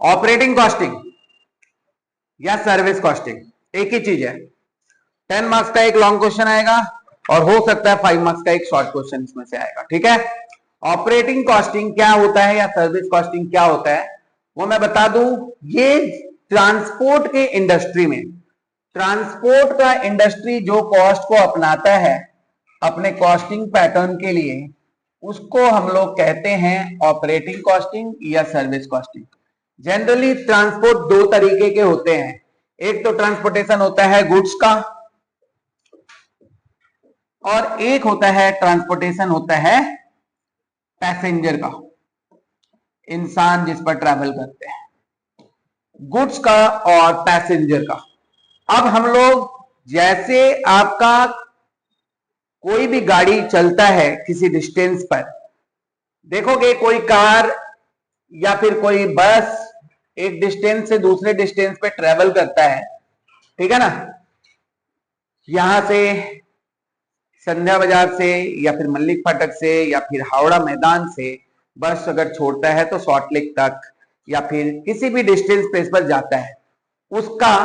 Operating costing या service costing एक ही चीज है। 10 मार्क्स का एक लॉन्ग क्वेश्चन आएगा और हो सकता है 5 मार्क्स का एक शॉर्ट क्वेश्चन इसमें से आएगा। ठीक है, ऑपरेटिंग कॉस्टिंग क्या होता है या सर्विस कॉस्टिंग क्या होता है वो मैं बता दूं। ये ट्रांसपोर्ट के इंडस्ट्री में, ट्रांसपोर्ट का इंडस्ट्री जो कॉस्ट को अपनाता है अपने कॉस्टिंग पैटर्न के लिए, उसको हम लोग कहते हैं ऑपरेटिंग कॉस्टिंग या सर्विस कॉस्टिंग। जनरली ट्रांसपोर्ट दो तरीके के होते हैं, एक तो ट्रांसपोर्टेशन होता है गुड्स का और एक होता है ट्रांसपोर्टेशन होता है पैसेंजर का, इंसान जिस पर ट्रैवल करते हैं, गुड्स का और पैसेंजर का। अब हम लोग जैसे आपका कोई भी गाड़ी चलता है किसी डिस्टेंस पर, देखोगे कोई कार या फिर कोई बस एक डिस्टेंस से दूसरे डिस्टेंस पे ट्रेवल करता है, ठीक है ना। यहां से संध्या बाजार से या फिर मल्लिक फाटक से या फिर हावड़ा मैदान से बस अगर छोड़ता है तो सॉल्ट लेक तक या फिर किसी भी डिस्टेंस प्लेस पर जाता है, उसका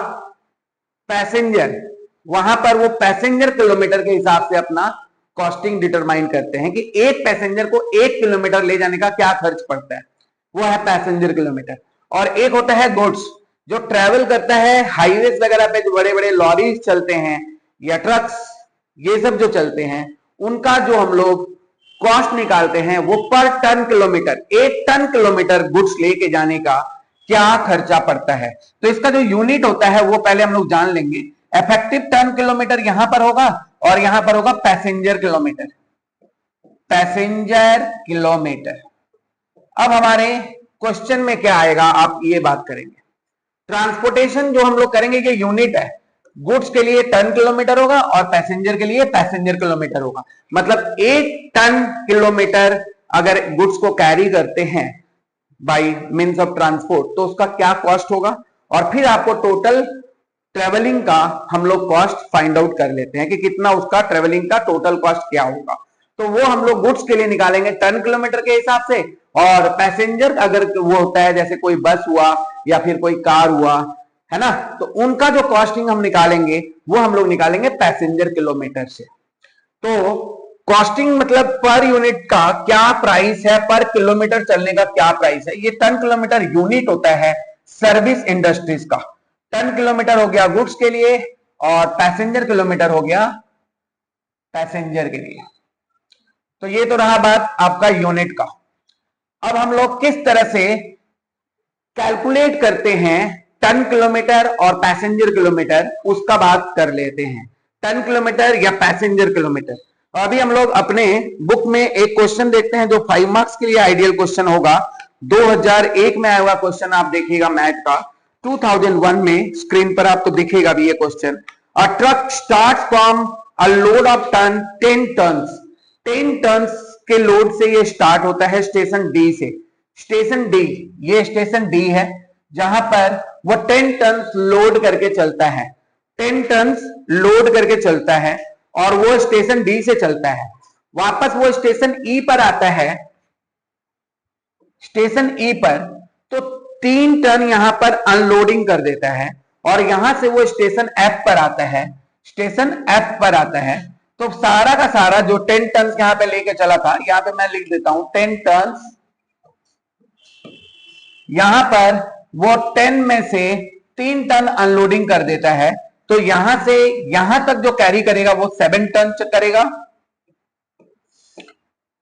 पैसेंजर वहां पर वो पैसेंजर किलोमीटर के हिसाब से अपना कॉस्टिंग डिटरमाइन करते हैं कि एक पैसेंजर को 1 किलोमीटर ले जाने का क्या खर्च पड़ता है, वो है पैसेंजर किलोमीटर। और एक होता है गुड्स, जो ट्रेवल करता है हाईवेज वगैरह पे, जो बड़े बड़े लॉरी चलते हैं या ट्रक्स, ये सब जो चलते हैं, उनका जो हम लोग कॉस्ट निकालते हैं वो per ton kilometre, 1 ton kilometre goods लेके जाने का क्या खर्चा पड़ता है। तो इसका जो यूनिट होता है वो पहले हम लोग जान लेंगे। इफेक्टिव टन किलोमीटर यहां पर होगा और यहां पर होगा पैसेंजर किलोमीटर, पैसेंजर किलोमीटर। अब हमारे क्वेश्चन में क्या आएगा, आप ये बात करेंगे। ट्रांसपोर्टेशन जो हम लोग करेंगे ये यूनिट है, गुड्स के लिए टन किलोमीटर होगा और पैसेंजर के लिए पैसेंजर किलोमीटर होगा। मतलब 1 टन किलोमीटर अगर गुड्स को कैरी करते हैं बाय मींस ऑफ ट्रांसपोर्ट तो उसका क्या कॉस्ट होगा, और फिर आपको टोटल ट्रेवलिंग का हम लोग कॉस्ट फाइंड आउट कर लेते हैं कि कितना उसका ट्रेवलिंग का टोटल कॉस्ट क्या होगा। तो वो हम लोग गुड्स के लिए निकालेंगे टन किलोमीटर के हिसाब से, और पैसेंजर अगर वो होता है जैसे कोई बस हुआ या फिर कोई कार हुआ, है ना, तो उनका जो कॉस्टिंग हम निकालेंगे वो हम लोग निकालेंगे पैसेंजर किलोमीटर से। तो कॉस्टिंग मतलब पर यूनिट का क्या प्राइस है, पर किलोमीटर चलने का क्या प्राइस है। ये टन किलोमीटर यूनिट होता है सर्विस इंडस्ट्रीज का। टन किलोमीटर हो गया गुड्स के लिए और पैसेंजर किलोमीटर हो गया पैसेंजर के लिए। तो ये तो रहा बात आपका यूनिट का। अब हम लोग किस तरह से कैलकुलेट करते हैं टन किलोमीटर और पैसेंजर किलोमीटर, उसका बात कर लेते हैं। टन किलोमीटर या पैसेंजर किलोमीटर। अभी हम लोग अपने बुक में एक क्वेश्चन देखते हैं जो 5 मार्क्स के लिए आइडियल क्वेश्चन होगा। 2001 में आया हुआ क्वेश्चन आप देखिएगा मैथ का, 2001 में स्क्रीन पर आपको दिखेगा भी ये question. A truck start from a load of ton 10 tons, 10 tons के लोड से ये स्टार्ट होता है स्टेशन डी से। स्टेशन डी, ये स्टेशन डी है जहां पर वो 10 टन्स लोड करके चलता है, 10 टन्स लोड करके चलता है और वो स्टेशन डी से चलता है। वापस वो स्टेशन ई पर आता है, स्टेशन ई पर तो 3 टन यहां पर अनलोडिंग कर देता है और यहां से वो स्टेशन एफ पर आता है, स्टेशन एफ पर आता है। तो सारा का सारा जो 10 टन यहां पे लेके चला था, यहां पे मैं लिख देता हूं 10 टन, यहां पर वो 10 में से 3 टन अनलोडिंग कर देता है, तो यहां से यहां तक जो कैरी करेगा वो 7 टन करेगा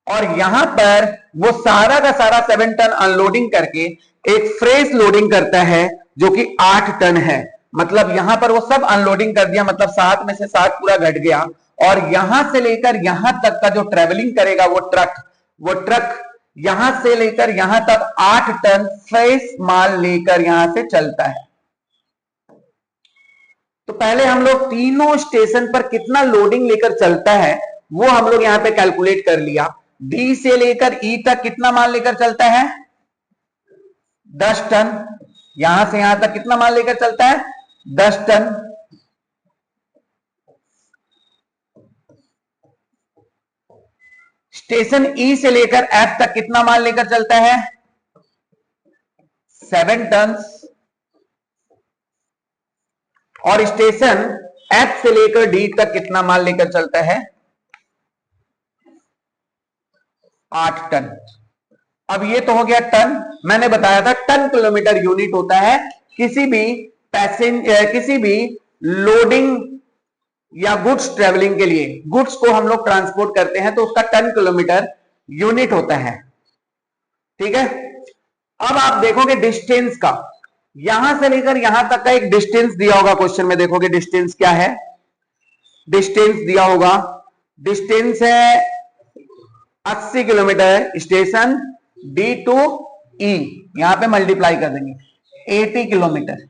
और यहां पर वो सारा का सारा 7 टन अनलोडिंग करके एक फ्रेश लोडिंग करता है जो कि 8 टन है। मतलब यहां पर वो सब अनलोडिंग कर दिया, मतलब 7 में से 7 पूरा घट गया और यहां से लेकर यहां तक का जो ट्रेवलिंग करेगा वो ट्रक यहां से लेकर यहां तक 8 टन फ्रेश माल लेकर यहां से चलता है। तो पहले हम लोग तीनों स्टेशन पर कितना लोडिंग लेकर चलता है वो हम लोग यहां पे कैलकुलेट कर लिया। डी से लेकर ई तक कितना माल लेकर चलता है, 10 टन। यहां से यहां तक कितना माल लेकर चलता है, 10 टन। स्टेशन ई से लेकर एफ तक कितना माल लेकर चलता है, 7 टन, और स्टेशन एफ से लेकर डी तक कितना माल लेकर चलता है? 8 टन। अब ये तो हो गया टन। मैंने बताया था टन किलोमीटर यूनिट होता है किसी भी लोडिंग या गुड्स ट्रेवलिंग के लिए। गुड्स को हम लोग ट्रांसपोर्ट करते हैं तो उसका टन किलोमीटर यूनिट होता है। ठीक है, अब आप देखोगे डिस्टेंस का, यहां से लेकर यहां तक का एक डिस्टेंस दिया होगा क्वेश्चन में, देखोगे डिस्टेंस क्या है, डिस्टेंस दिया होगा, डिस्टेंस है 80 किलोमीटर स्टेशन डी टू ई, यहां पे मल्टीप्लाई कर देंगे 80 किलोमीटर,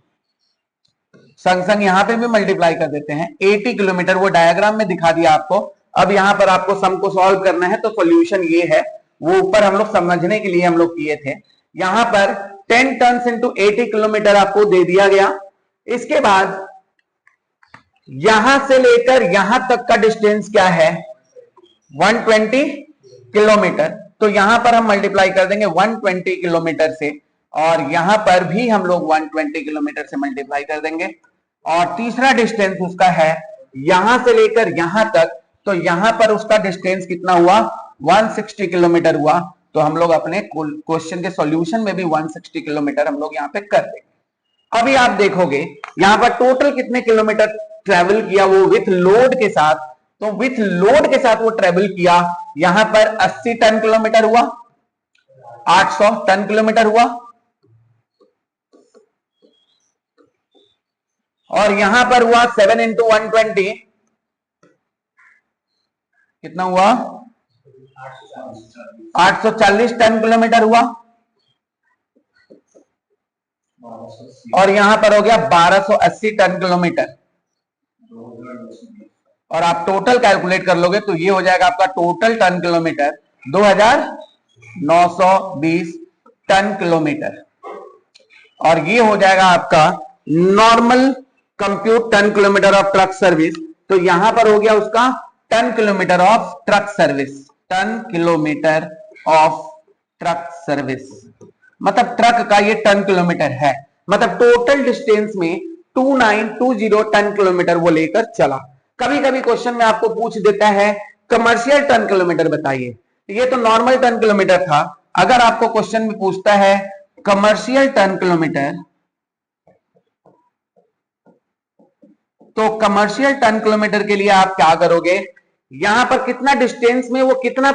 संग संग यहां पे भी मल्टीप्लाई कर देते हैं 80 किलोमीटर। वो डायग्राम में दिखा दिया आपको। अब यहां पर आपको सम को सॉल्व करना है तो सॉल्यूशन ये है, वो ऊपर हम लोग समझने के लिए हम लोग किए थे। यहां पर 10 टन इंटू 80 किलोमीटर आपको दे दिया गया। इसके बाद यहां से लेकर यहां तक का डिस्टेंस क्या है? 120 किलोमीटर। तो यहां पर हम मल्टीप्लाई कर देंगे 120 किलोमीटर से, और यहां पर भी हम लोग 120 किलोमीटर से मल्टीप्लाई कर देंगे। और तीसरा डिस्टेंस उसका है यहां से लेकर यहां तक, तो यहां पर उसका डिस्टेंस कितना हुआ? 160 किलोमीटर हुआ। तो हम लोग अपने क्वेश्चन के सॉल्यूशन में भी 160 किलोमीटर हम लोग यहां पे कर देंगे। अभी आप देखोगे यहां पर टोटल कितने किलोमीटर ट्रेवल किया वो विथ लोड के साथ, तो विथ लोड के साथ वो ट्रेवल किया, यहां पर 80 टन किलोमीटर हुआ, 800 टन किलोमीटर हुआ, और यहां पर हुआ 7 इंटू 120, कितना हुआ? 840 टन किलोमीटर हुआ, और यहां पर हो गया 1280 टन किलोमीटर। और आप टोटल कैलकुलेट कर लोगे तो ये हो जाएगा आपका total ton kilometre 2920 ton kilometre. और ये हो जाएगा आपका normal compute ton kilometre of truck service. तो यहां पर हो गया उसका ton kilometre of truck service, ton kilometre of truck service, मतलब ट्रक का ये टन किलोमीटर है, मतलब टोटल डिस्टेंस में 2920 टन किलोमीटर वो लेकर चला। कभी कभी क्वेश्चन में आपको पूछ देता है कमर्शियल टन किलोमीटर बताइए, ये तो नॉर्मल टन किलोमीटर था। अगर आपको क्वेश्चन में पूछता है कमर्शियल टन किलोमीटर, तो कमर्शियल टन किलोमीटर के लिए आप क्या करोगे? यहां पर कितना डिस्टेंस में वो कितना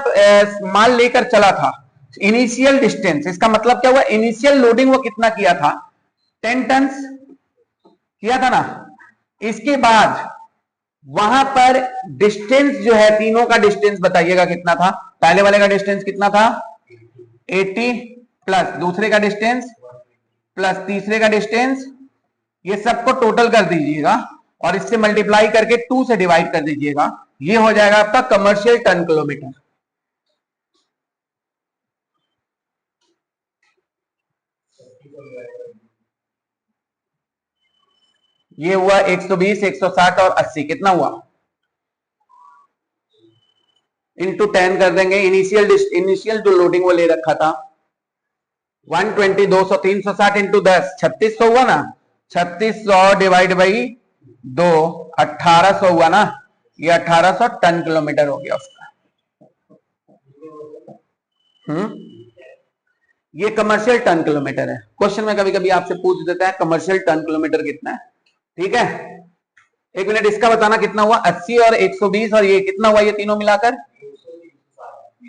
माल लेकर चला था, इनिशियल डिस्टेंस, इसका मतलब क्या हुआ? इनिशियल लोडिंग वो कितना किया था? 10 टन किया था ना। इसके बाद वहां पर डिस्टेंस जो है, तीनों का डिस्टेंस बताइएगा कितना था। पहले वाले का डिस्टेंस कितना था? 80 प्लस दूसरे का डिस्टेंस प्लस तीसरे का डिस्टेंस, ये सबको टोटल कर दीजिएगा और इससे मल्टीप्लाई करके 2 से डिवाइड कर दीजिएगा। ये हो जाएगा आपका कमर्शियल टन किलोमीटर। ये हुआ 120, 160 और 80, कितना हुआ? इंटू 10 कर देंगे। इनिशियल जो लोडिंग वो ले रखा था 120, 200, 360 इंटू 10, 3600 हुआ ना। 3600 डिवाइड बाई 2, 1800 हुआ ना। ये 1800 टन किलोमीटर हो गया उसका। ये कमर्शियल टन किलोमीटर है। क्वेश्चन में कभी कभी आपसे पूछ देता है कमर्शियल टन किलोमीटर कितना है। ठीक है, एक मिनट, इसका बताना कितना हुआ? 80 और 120, और ये कितना हुआ? ये तीनों मिलाकर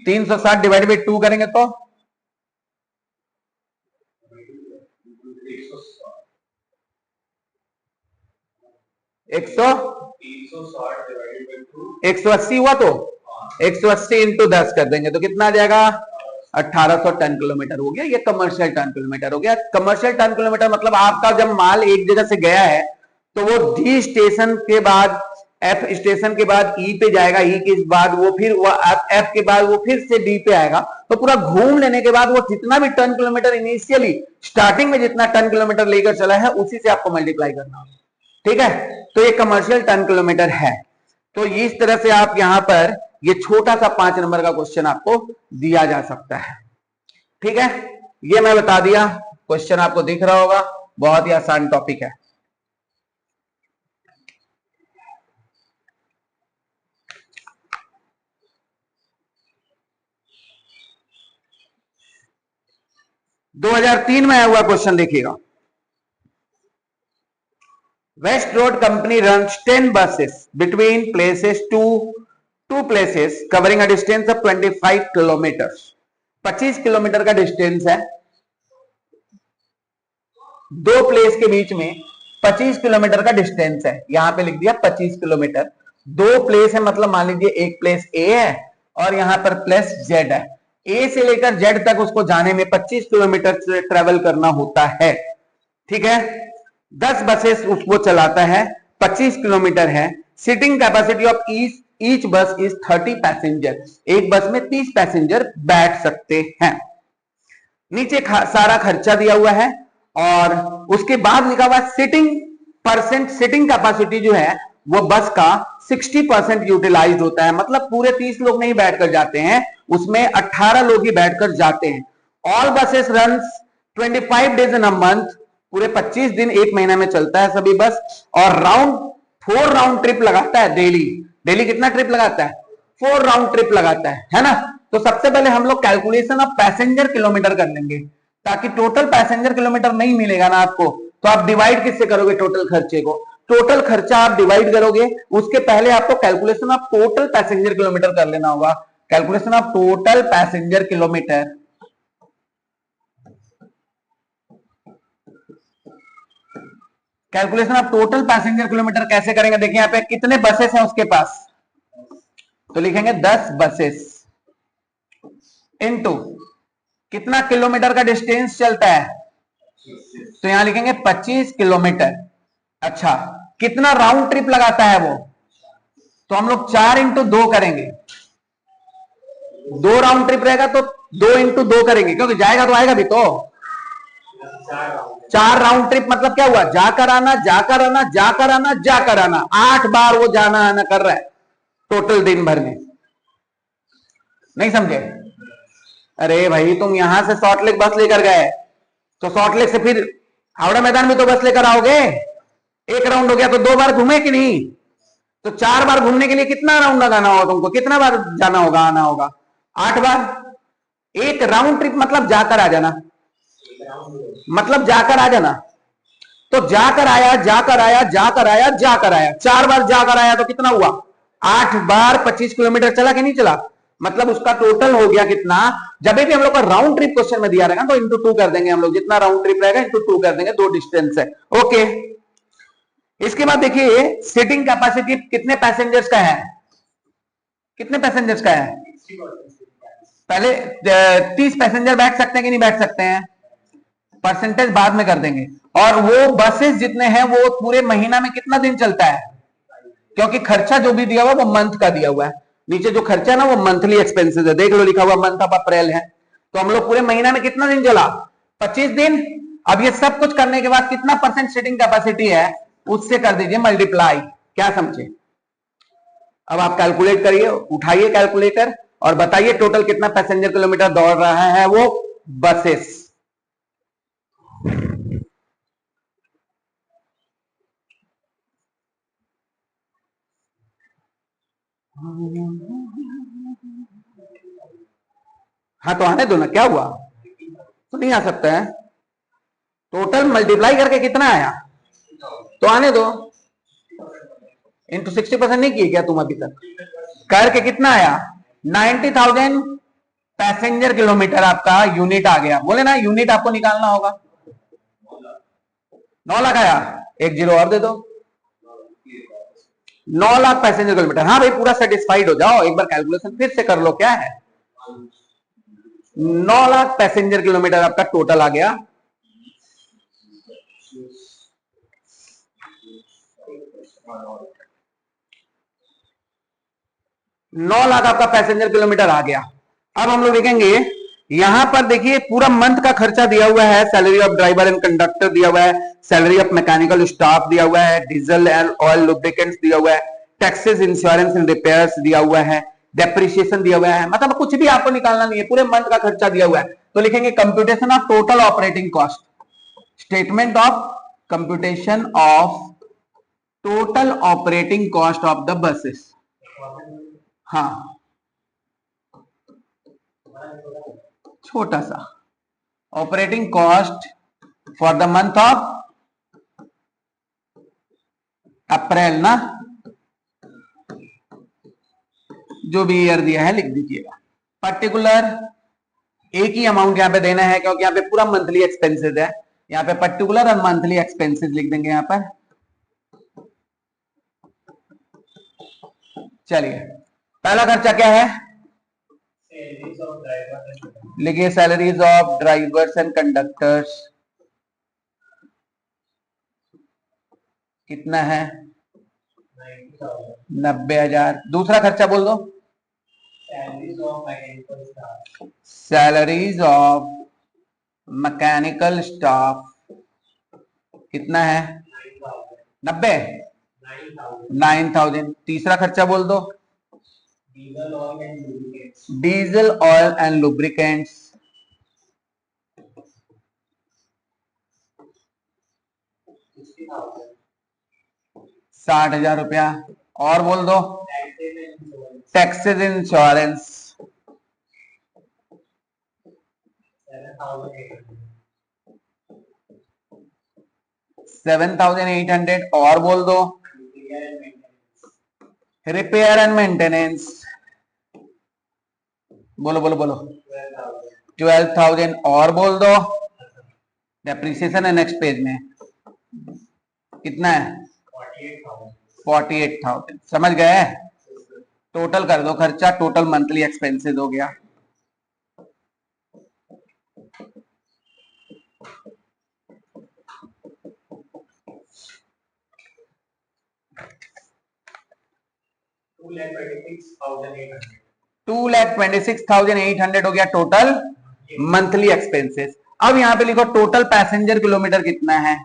360 डिवाइड बाई 2 करेंगे तो 180 हुआ, तो 180 इंटू 10 कर देंगे तो कितना आ जाएगा? 1800 टन किलोमीटर हो गया। ये कमर्शियल टन किलोमीटर हो गया। कमर्शियल टन किलोमीटर मतलब आपका जब माल एक जगह से गया है तो वो डी स्टेशन के बाद, एफ स्टेशन के बाद ई पे जाएगा, ई के बाद वो फिर एफ के बाद वो फिर से डी पे आएगा। तो पूरा घूम लेने के बाद वो जितना भी टन किलोमीटर इनिशियली स्टार्टिंग में जितना टन किलोमीटर लेकर चला है उसी से आपको मल्टीप्लाई करना होगा। ठीक है, तो ये कमर्शियल टन किलोमीटर है। तो इस तरह से आप यहां पर ये छोटा सा 5 नंबर का क्वेश्चन आपको दिया जा सकता है। ठीक है, ये मैं बता दिया। क्वेश्चन आपको दिख रहा होगा, बहुत ही आसान टॉपिक है। दो 2003 में आया हुआ क्वेश्चन देखिएगा। West Road Company runs 10 buses between places to two places covering a distance of 25 kilometers. 25 kilometre का डिस्टेंस है, दो प्लेस के बीच में 25 किलोमीटर का डिस्टेंस है। यहां पे लिख दिया 25 किलोमीटर। दो प्लेस है, मतलब मान लीजिए एक प्लेस ए है और यहां पर प्लेस जेड है। ए से लेकर जेड तक उसको जाने में 25 किलोमीटर से ट्रेवल करना होता है। ठीक है, 10 बसेस उसको चलाता है, 25 किलोमीटर है। सीटिंग कैपेसिटी ऑफ ईच बस इज 30 पैसेंजर। एक बस में 30 पैसेंजर बैठ सकते हैं। नीचे सारा खर्चा दिया हुआ है और उसके बाद लिखा हुआ सीटिंग कैपेसिटी जो है वो बस का 60% यूटिलाइज होता है। मतलब पूरे 30 लोग नहीं बैठकर जाते हैं, उसमें 18 लोग ही बैठकर जाते हैं। All buses runs 25 days in a month. पूरे 25 दिन एक महीना में चलता है सभी बस। और 4 राउंड ट्रिप लगाता है डेली कितना ट्रिप लगाता है? 4 राउंड ट्रिप लगाता है ना। तो सबसे पहले हम लोग कैलकुलेशन ऑफ पैसेंजर किलोमीटर कर लेंगे, ताकि टोटल पैसेंजर किलोमीटर नहीं मिलेगा ना आपको, तो आप डिवाइड किससे करोगे? टोटल खर्चे को। टोटल खर्चा आप डिवाइड करोगे, उसके पहले आपको calculation of total passenger kilometre कर लेना होगा। Calculation of total passenger kilometre, calculation of total passenger kilometre कैसे करेंगे? देखिए यहाँ पे कितने बसेस हैं उसके पास, तो लिखेंगे 10 बसेस इनटू कितना किलोमीटर का डिस्टेंस चलता है, तो यहां लिखेंगे 25 किलोमीटर। अच्छा, कितना राउंड ट्रिप लगाता है वो, तो हम लोग 4 इंटू 2 करेंगे। 2 राउंड ट्रिप रहेगा तो 2 इंटू 2 करेंगे, क्योंकि जाएगा तो आएगा भी तो। 4 राउंड ट्रिप मतलब क्या हुआ? जाकर आना जाकर आना जाकर आना जाकर आना, 8 बार वो जाना आना कर रहा है टोटल दिन भर में। नहीं समझे? अरे भाई तुम यहां से सॉल्ट लेक बस लेकर गए, तो सॉल्ट लेक से फिर हावड़ा मैदान में तो बस लेकर आओगे। एक राउंड हो गया तो 2 बार घूमे कि नहीं? तो 4 बार घूमने के लिए कितना राउंड लगाना होगा तुमको? कितना बार जाना होगा, आना होगा? 8 बार। एक राउंड ट्रिप मतलब जाकर आ जाना, मतलब जाकर आ जाना। तो जाकर आया जाकर आया जाकर आया जाकर आया, 4 बार जाकर आया तो कितना हुआ? 8 बार 25 किलोमीटर चला कि नहीं चला? मतलब उसका टोटल हो गया कितना? जब भी हम लोग का राउंड ट्रिप क्वेश्चन में दिया रहेगा तो इंटू 2 कर देंगे हम लोग, जितना राउंड ट्रिप रहेगा इंटू 2 कर देंगे, 2 डिस्टेंस है। ओके, इसके बाद देखिए सीटिंग कैपेसिटी कितने पैसेंजर्स का है? कितने पैसेंजर्स का है? पहले 30 पैसेंजर बैठ सकते हैं कि नहीं बैठ सकते हैं? परसेंटेज बाद में कर देंगे। और वो बसेस जितने हैं वो पूरे महीना में कितना दिन चलता है? क्योंकि खर्चा जो भी दिया हुआ वो मंथ का दिया हुआ है। नीचे जो खर्चा है ना वो मंथली एक्सपेंसेस है, देख लो लिखा हुआ मंथ ऑफ अप्रैल है। तो हम लोग पूरे महीना में कितना दिन चला? 25 दिन। अब ये सब कुछ करने के बाद कितना परसेंट सीटिंग कैपेसिटी है उससे कर दीजिए मल्टीप्लाई। क्या समझे? अब आप कैलकुलेट करिए, उठाइए कैलकुलेटर और बताइए टोटल कितना पैसेंजर किलोमीटर दौड़ रहा है वो बसेस। हाँ तो आने दो ना, क्या हुआ? तो नहीं आ सकता है। टोटल मल्टीप्लाई करके कितना आया तो आने दो। इंटू 60% नहीं किए क्या तुम अभी तक? करके कितना आया? 90,000 पैसेंजर किलोमीटर आपका यूनिट आ गया। बोले ना यूनिट आपको निकालना होगा। 9 लाख आया, 1 जीरो और दे दो। 9 लाख पैसेंजर किलोमीटर। हाँ भाई पूरा सेटिस्फाइड हो जाओ, एक बार कैलकुलेशन फिर से कर लो। क्या है? 9 लाख पैसेंजर किलोमीटर आपका टोटल आ गया। नौ लाख आपका पैसेंजर किलोमीटर आ गया। अब हम लोग देखेंगे यहां पर, देखिए पूरा मंथ का खर्चा दिया हुआ है। Salary of driver and conductor दिया हुआ है, सैलरी ऑफ मैकेनिकल स्टाफ दिया हुआ है, डीजल एंड ऑयल लुब्रिकेंट्स दिया हुआ है, टैक्सेस इंश्योरेंस एंड रिपेयर्स दिया हुआ है, डेप्रिसिएशन दिया हुआ है। मतलब कुछ भी आपको निकालना नहीं है, पूरे मंथ का खर्चा दिया हुआ है। तो लिखेंगे computation of total operating cost. Statement of computation of total operating cost of the buses. हाँ, छोटा सा operating cost for the month of April ना, जो भी ईयर दिया है लिख दीजिएगा। पर्टिकुलर एक ही अमाउंट यहां पे देना है क्योंकि यहां पे पूरा मंथली एक्सपेंसेस है, यहां पे पर्टिकुलर और मंथली एक्सपेंसेस लिख देंगे यहां पर। चलिए, पहला खर्चा क्या है, लिखिए salaries of drivers and conductors, कितना है 90,000। दूसरा खर्चा बोल दो, सैलरीज ऑफ मैकेनिकल स्टाफ, कितना है 90, 9,000। तीसरा खर्चा बोल दो, डीजल ऑयल एंड लुब्रिकेंट्स, 60,000 रुपया। और बोल दो, टैक्सेस इंश्योरेंस, 7,800। और बोल दो, रिपेयर एंड मेंटेनेंस, बोलो बोलो बोलो, 12,000। और बोल दो, डेप्रिसिएशन है नेक्स्ट पेज में, कितना है 48,000। समझ गए, टोटल कर दो खर्चा, टोटल मंथली एक्सपेंसेस हो गया। $2,26,800 हो गया टोटल मंथली एक्सपेंसेस। अब यहां पे लिखो टोटल पैसेंजर किलोमीटर कितना है,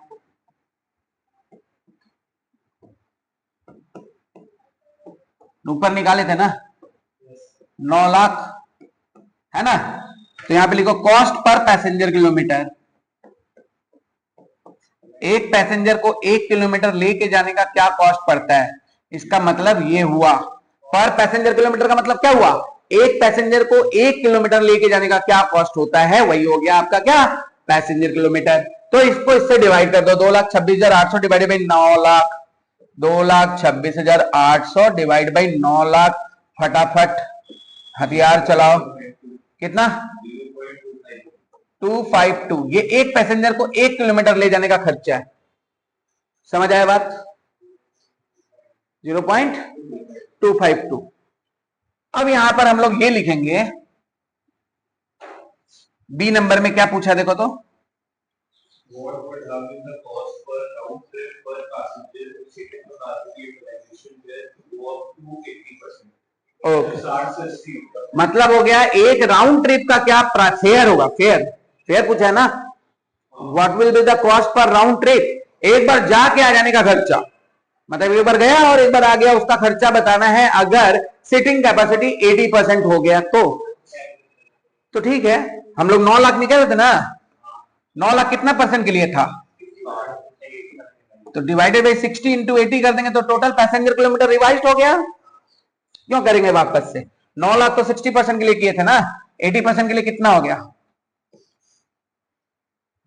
ऊपर निकाले थे ना 9 लाख, है ना। तो यहां पे लिखो कॉस्ट पर पैसेंजर किलोमीटर। एक पैसेंजर को 1 किलोमीटर लेके जाने का क्या कॉस्ट पड़ता है, इसका मतलब ये हुआ। पर पैसेंजर किलोमीटर का मतलब क्या हुआ, एक पैसेंजर को 1 किलोमीटर लेके जाने का क्या कॉस्ट होता है, वही हो गया आपका क्या पैसेंजर किलोमीटर। तो इसको इससे डिवाइड कर दो, 2,26,800 divided by 9 lakh, 2,26,800 divide by 9 lakh. फटाफट हथियार चलाओ, कितना 252। ये एक पैसेंजर को 1 किलोमीटर ले जाने का खर्चा है। समझ आया बात, 0.252। अब यहां पर हम लोग ये लिखेंगे, बी नंबर में क्या पूछा देखो तो, मतलब हो गया एक राउंड ट्रिप का क्या फेयर होगा, फेयर फेयर पूछा है ना, what will be the cost per round trip, एक बार जाके आ जाने का खर्चा, मतलब एक बार गया और एक बार आ गया, उसका खर्चा बताना है। अगर सिटिंग कैपेसिटी 80% हो गया तो ठीक है। हम लोग 9 लाख निकल रहे थे ना, 9 लाख कितना परसेंट के लिए था, तो डिवाइडेड बाई 60 इंटू 80 कर देंगे तो टोटल पैसेंजर किलोमीटर रिवाइज हो गया। क्यों करेंगे वापस से, 9 लाख तो 60% के लिए किए थे ना, 80% के लिए कितना हो गया,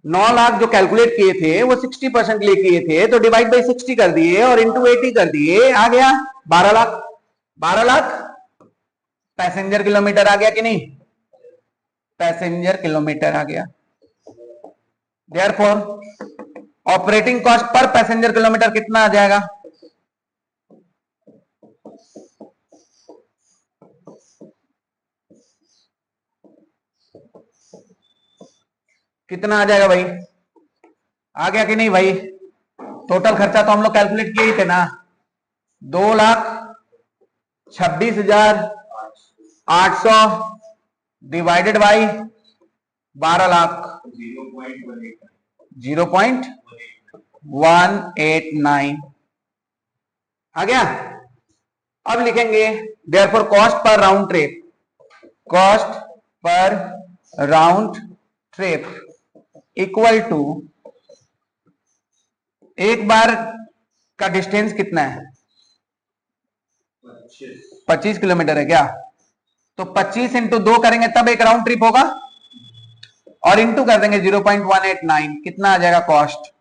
9 लाख जो कैलकुलेट किए थे वो 60% के लिए किए थे, तो डिवाइड बाई 60 कर दिए और इंटू 80 कर दिए, आ गया 12 लाख। 12 लाख पैसेंजर किलोमीटर आ गया कि नहीं, पैसेंजर किलोमीटर आ गया। Therefore operating cost per passenger kilometre कितना आ जाएगा, कितना आ जाएगा भाई, आ गया कि नहीं भाई। टोटल खर्चा तो हम लोग कैलकुलेट किए ही थे ना, 2,26,800 डिवाइडेड बाई 12 लाख, 0.189 आ गया। अब लिखेंगे therefore cost per round trip, cost per round trip equal to एक बार का डिस्टेंस कितना है? 25 किलोमीटर है क्या? तो 25 इंटू 2 करेंगे तब एक राउंड ट्रिप होगा, और इंटू कर देंगे 0.189, कितना आ जाएगा कॉस्ट?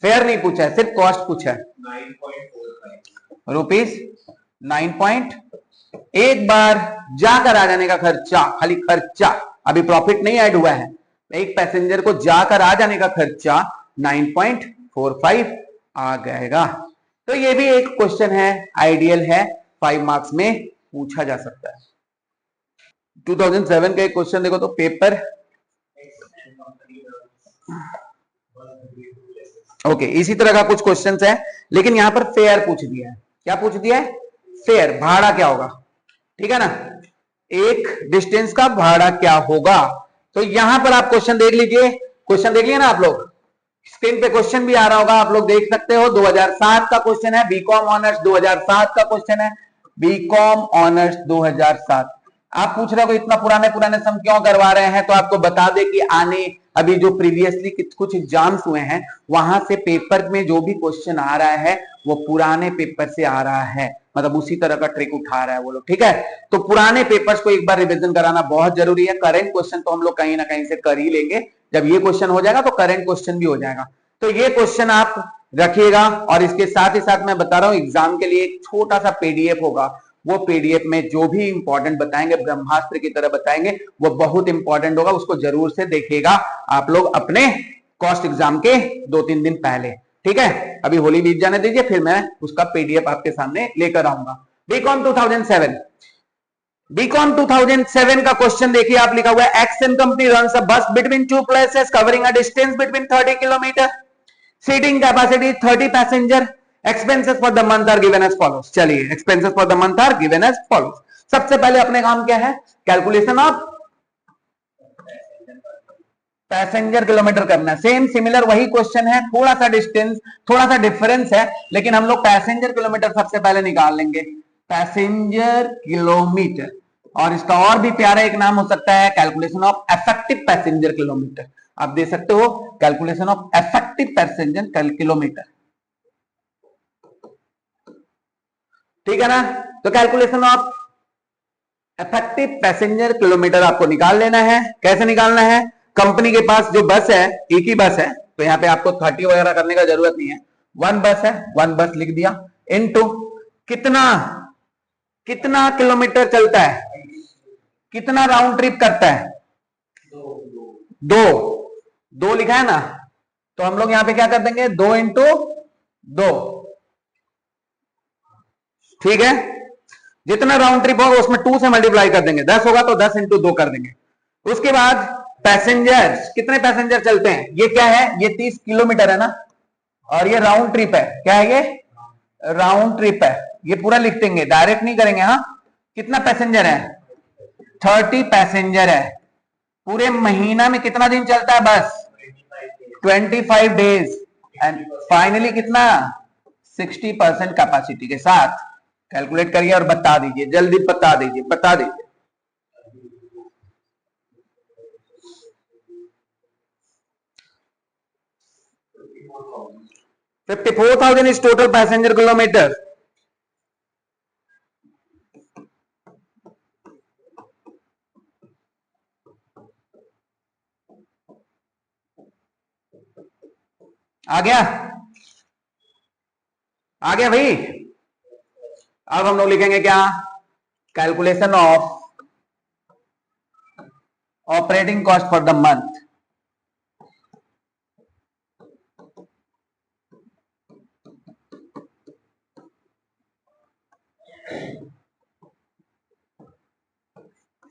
फेयर नहीं पूछा है, सिर्फ कॉस्ट पूछा है, 9.45 रुपीज। 9. एक बार जाकर आ जाने का खर्चा, खाली खर्चा, अभी प्रॉफिट नहीं ऐड हुआ है, एक पैसेंजर को जाकर आ जाने का खर्चा 9.45 आ जाएगा। तो ये भी एक क्वेश्चन है, आइडियल है, 5 मार्क्स में पूछा जा सकता है। 2007 का एक क्वेश्चन देखो तो, पेपर ओके इसी तरह का कुछ क्वेश्चंस है, लेकिन यहां पर फेयर पूछ दिया है। क्या पूछ दिया है? फेयर, भाड़ा क्या होगा, ठीक है ना, एक डिस्टेंस का भाड़ा क्या होगा। तो यहां पर आप क्वेश्चन देख लीजिए, क्वेश्चन देख लिया ना आप लोग, स्क्रीन पे क्वेश्चन भी आ रहा होगा, आप लोग देख सकते हो। 2007 का क्वेश्चन है, बीकॉम ऑनर्स 2007 का क्वेश्चन है, बीकॉम ऑनर्स 2007। आप पूछ रहे हो इतना पुराने पुराने सम क्यों करवा रहे हैं, तो आपको बता दे कि आने अभी जो प्रीवियसली कुछ एग्जाम्स हुए हैं वहां से पेपर में जो भी क्वेश्चन आ रहा है वो पुराने पेपर से आ रहा है, मतलब उसी तरह का ट्रिक उठा रहा है वो लोग, ठीक है। तो पुराने पेपर्स को एक बार रिवीजन कराना बहुत जरूरी है। करंट क्वेश्चन तो हम लोग कहीं ना कहीं से कर ही लेंगे, जब ये क्वेश्चन हो जाएगा तो करंट क्वेश्चन भी हो जाएगा। तो ये क्वेश्चन आप रखिएगा, और इसके साथ ही साथ मैं बता रहा हूं एग्जाम के लिए एक छोटा सा पीडीएफ होगा, वो पीडीएफ में जो भी इंपॉर्टेंट बताएंगे ब्रह्मास्त्र की तरह बताएंगे, वो बहुत इंपॉर्टेंट होगा, उसको जरूर से देखिएगा आप लोग अपने कॉस्ट एग्जाम के 2-3 दिन पहले, ठीक है। अभी होली बीत जाने दीजिए, फिर मैं उसका पीडीएफ आपके सामने लेकर आऊंगा। बीकॉम 2007, बीकॉम 2007 का क्वेश्चन देखिए, आप लिखा हुआ है action company runs a bus between 2 places covering a distance between 30 kilometre, seating capacity 30 passenger, expenses for the month are given as follows. चलिए, expenses for the month are given as follows. सबसे पहले अपने काम क्या है, calculation of passenger kilometre करना है। Same similar वही क्वेश्चन है, थोड़ा सा डिस्टेंस, थोड़ा सा डिफरेंस है, लेकिन हम लोग पैसेंजर किलोमीटर सबसे पहले निकाल लेंगे, पैसेंजर किलोमीटर। और इसका और भी प्यारा एक नाम हो सकता है, calculation of effective passenger kilometre. आप दे सकते हो calculation of effective passenger kilometre, ठीक है ना। तो calculation of effective passenger kilometre आपको निकाल लेना है। कैसे निकालना है, कंपनी के पास जो बस है, एक ही बस है, तो यहाँ पे आपको 30 वगैरह करने का जरूरत नहीं है, 1 बस है, 1 बस लिख दिया, इनटू कितना कितना किलोमीटर चलता है, कितना राउंड ट्रिप करता है, 2 2 लिखा है ना, तो हम लोग यहां पे क्या कर देंगे, 2 इंटू 2, ठीक है। जितना राउंड ट्रिप होगा उसमें 2 से मल्टीप्लाई कर देंगे, 10 होगा तो 10 इंटू 2 कर देंगे। उसके बाद पैसेंजर्स, कितने पैसेंजर चलते हैं, ये क्या है, ये 30 किलोमीटर है ना, और ये राउंड ट्रिप है, क्या है ये, राउंड ट्रिप है, ये पूरा लिख देंगे, डायरेक्ट नहीं करेंगे। हाँ, कितना पैसेंजर है, 30 पैसेंजर है। पूरे महीना में कितना दिन चलता है बस, 25 डेज, एंड फाइनली कितना, 60% कैपेसिटी के साथ। कैलकुलेट करिए और बता दीजिए, जल्दी बता दीजिए, बता दीजिए। $54,000 is total passenger kilometer. आ गया, आ गया भाई। अब हम लोग लिखेंगे क्या, calculation of operating cost for the month.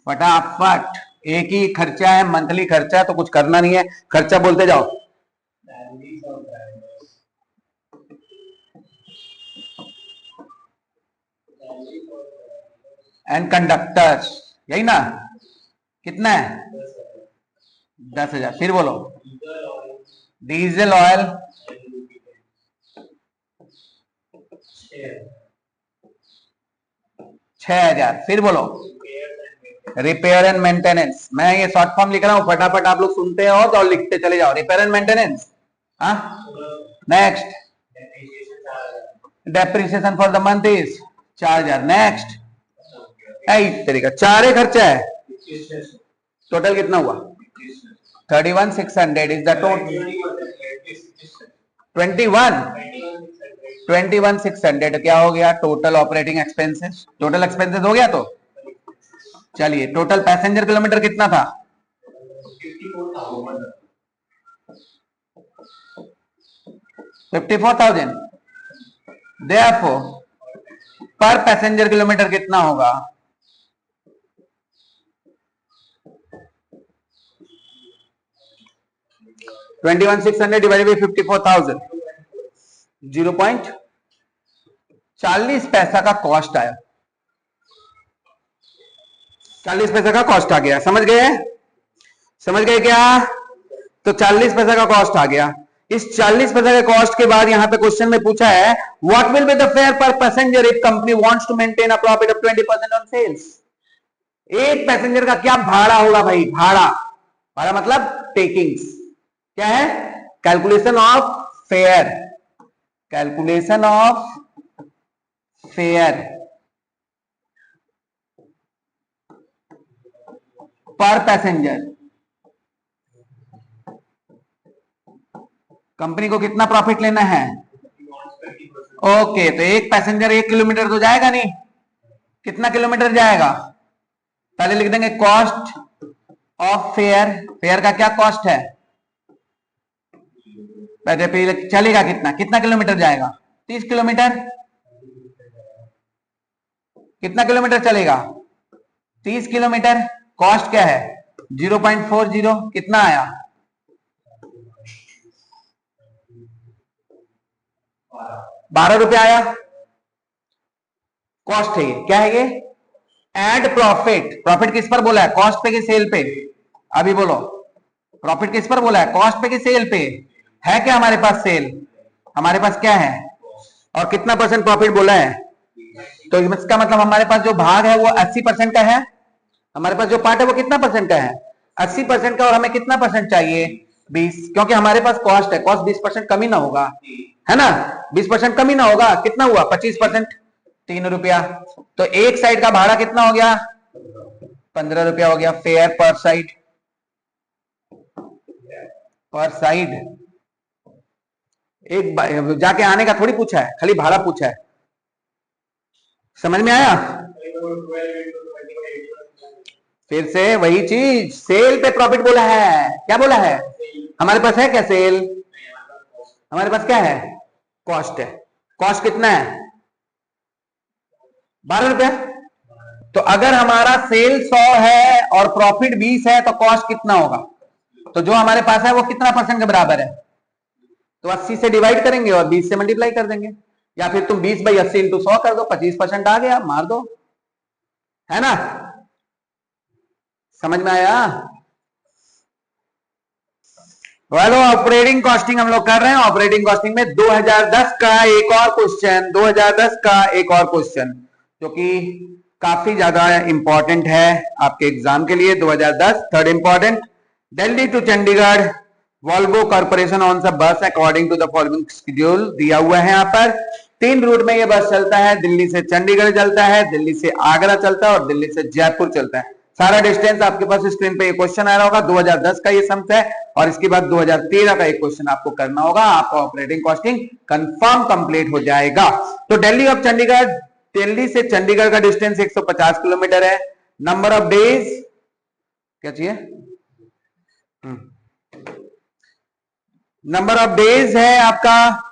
फटाफट, एक ही खर्चा है, मंथली खर्चा है, तो कुछ करना नहीं है, खर्चा बोलते जाओ। एंड कंडक्टर्स, यही ना, कितना है, 10,000। फिर बोलो, डीजल ऑयल 6,000। फिर बोलो, रिपेयर एंड मेंटेनेंस, मैं ये शॉर्ट फॉर्म लिख रहा हूं, फटाफट आप लोग सुनते हो तो लिखते चले जाओ, रिपेयर एंड मेंटेनेंस, हाँ next depreciation for the month is 4000। Next इस तरीका 4 खर्चा है, टोटल कितना हुआ 31,600 इज द टोटल 21,600 क्या हो गया total operating expenses. Total expenses हो गया। तो चलिए टोटल पैसेंजर किलोमीटर कितना था 54,000। देयरफॉर पर पैसेंजर किलोमीटर कितना होगा 21,600 डिवाइडेड बाई 54,000 0.40 पैसा का कॉस्ट आया। 40 पैसा का कॉस्ट आ गया। समझ गए क्या? तो 40 पैसा का कॉस्ट आ गया। इस 40 पैसा के कॉस्ट के बाद यहां पे क्वेश्चन में पूछा है what will be the fare per passenger if company wants to maintain a profit of 20% on sales. एक पैसेंजर का क्या भाड़ा होगा भाई। भाड़ा मतलब टेकिंग्स। क्या है calculation of fair. Calculation of fair per passenger. Company को कितना प्रॉफिट लेना है। ओके तो एक पैसेंजर 1 किलोमीटर तो जाएगा नहीं। कितना किलोमीटर जाएगा पहले लिख देंगे कॉस्ट ऑफ फेयर। फेयर का क्या कॉस्ट है पहले चलेगा कितना किलोमीटर जाएगा 30 किलोमीटर। कितना किलोमीटर चलेगा 30 किलोमीटर। कॉस्ट क्या है 0.40 कितना आया 12 रुपए आया। कॉस्ट है ये। क्या है ये एड प्रॉफिट। प्रॉफिट किस पर बोला है कॉस्ट पे कि सेल पे। अभी बोलो प्रॉफिट किस पर बोला है कॉस्ट पे कि सेल पे। है क्या हमारे पास सेल। हमारे पास क्या है और कितना % प्रॉफिट बोला है। तो इसका मतलब हमारे पास जो भाग है वो 80% का है। हमारे पास जो पार्ट है वो कितना % का है 80% का। और हमें कितना % चाहिए 20 क्योंकि हमारे पास कॉस्ट है। कॉस्ट 20% कमी ना होगा है ना 20% कमी ना होगा। कितना हुआ 25% 3 रुपया। तो एक साइड का भाड़ा कितना हो गया 15 रुपया हो गया। फेयर पर साइड एक जाके आने का थोड़ी पूछा है खाली भाड़ा पूछा है। समझ में आया। फिर से वही चीज सेल पे प्रॉफिट बोला है। क्या बोला है हमारे पास है क्या सेल। हमारे पास क्या है कॉस्ट है। कॉस्ट कितना है 12 रुपया। तो अगर हमारा सेल 100 है और प्रॉफिट 20 है तो कॉस्ट कितना होगा। तो जो हमारे पास है वो कितना % के बराबर है तो 80 से डिवाइड करेंगे और 20 से मल्टीप्लाई कर देंगे। या फिर तुम 20/80 इंटू 100 कर दो 25% आ गया मार दो। है ना समझ में आया। वेल ऑपरेटिंग कॉस्टिंग हम लोग कर रहे हैं। ऑपरेटिंग कॉस्टिंग में 2010 का एक और क्वेश्चन 2010 का एक और क्वेश्चन जो कि काफी ज्यादा इंपॉर्टेंट है आपके एग्जाम के लिए। 2010 third important Delhi to Chandigarh Volvo corporation on the bus according to the following schedule दिया हुआ है। यहाँ पर 3 रूट में ये बस चलता है। दिल्ली से चंडीगढ़ चलता है, दिल्ली से आगरा चलता है और दिल्ली से जयपुर चलता है। सारा डिस्टेंस आपके पास स्क्रीन पे ये क्वेश्चन आ रहा होगा। 2010 का ये सम्स है और इसके बाद 2013 का एक क्वेश्चन आपको करना होगा। आपका ऑपरेटिंग कॉस्टिंग कंफर्म कंप्लीट हो जाएगा। तो दिल्ली ऑफ चंडीगढ़ दिल्ली से चंडीगढ़ का डिस्टेंस 150 किलोमीटर है। नंबर ऑफ डेज क्या चाहिए नंबर ऑफ डेज है आपका।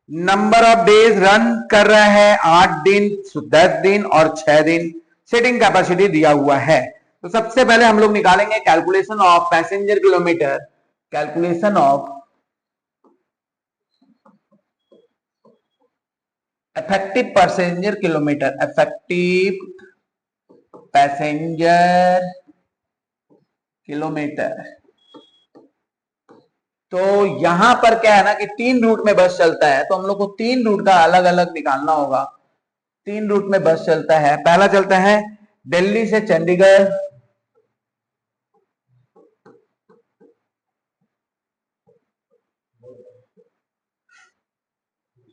नंबर ऑफ डेज रन कर रहा है 8 दिन 10 दिन और 6 दिन। सीटिंग कैपेसिटी दिया हुआ है। तो सबसे पहले हम लोग निकालेंगे calculation of passenger kilometre. Calculation of effective passenger kilometre. Effective passenger kilometre. तो यहां पर क्या है ना कि 3 रूट में बस चलता है तो हम लोग को 3 रूट का अलग अलग निकालना होगा। 3 रूट में बस चलता है। पहला चलता है दिल्ली से चंडीगढ़,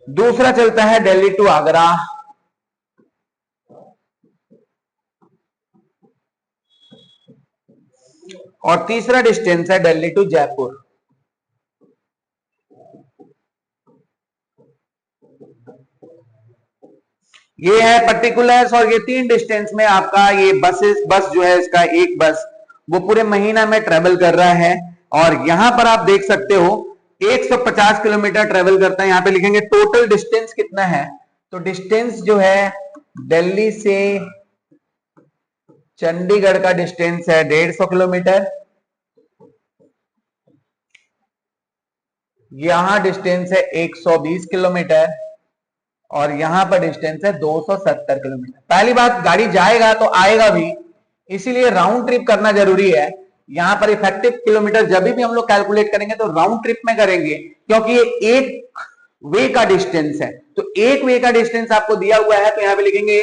दूसरा चलता है दिल्ली टू आगरा, और तीसरा डिस्टेंस है दिल्ली टू जयपुर। ये है पर्टिकुलर्स, और ये 3 डिस्टेंस में आपका ये बस जो है इसका एक बस वो पूरे महीना में ट्रेवल कर रहा है। और यहां पर आप देख सकते हो 150 किलोमीटर ट्रेवल करता है। यहां पे लिखेंगे टोटल डिस्टेंस कितना है, तो डिस्टेंस जो है दिल्ली से चंडीगढ़ का डिस्टेंस है 150 किलोमीटर। यहां डिस्टेंस है 120 किलोमीटर, और यहां पर डिस्टेंस है 270 किलोमीटर। पहली बात, गाड़ी जाएगा तो आएगा भी, इसीलिए राउंड ट्रिप करना जरूरी है। यहां पर इफेक्टिव किलोमीटर जब भी हम लोग कैलकुलेट करेंगे तो राउंड ट्रिप में करेंगे, क्योंकि ये एक वे का डिस्टेंस है। तो एक वे का डिस्टेंस आपको दिया हुआ है, तो यहां पे लिखेंगे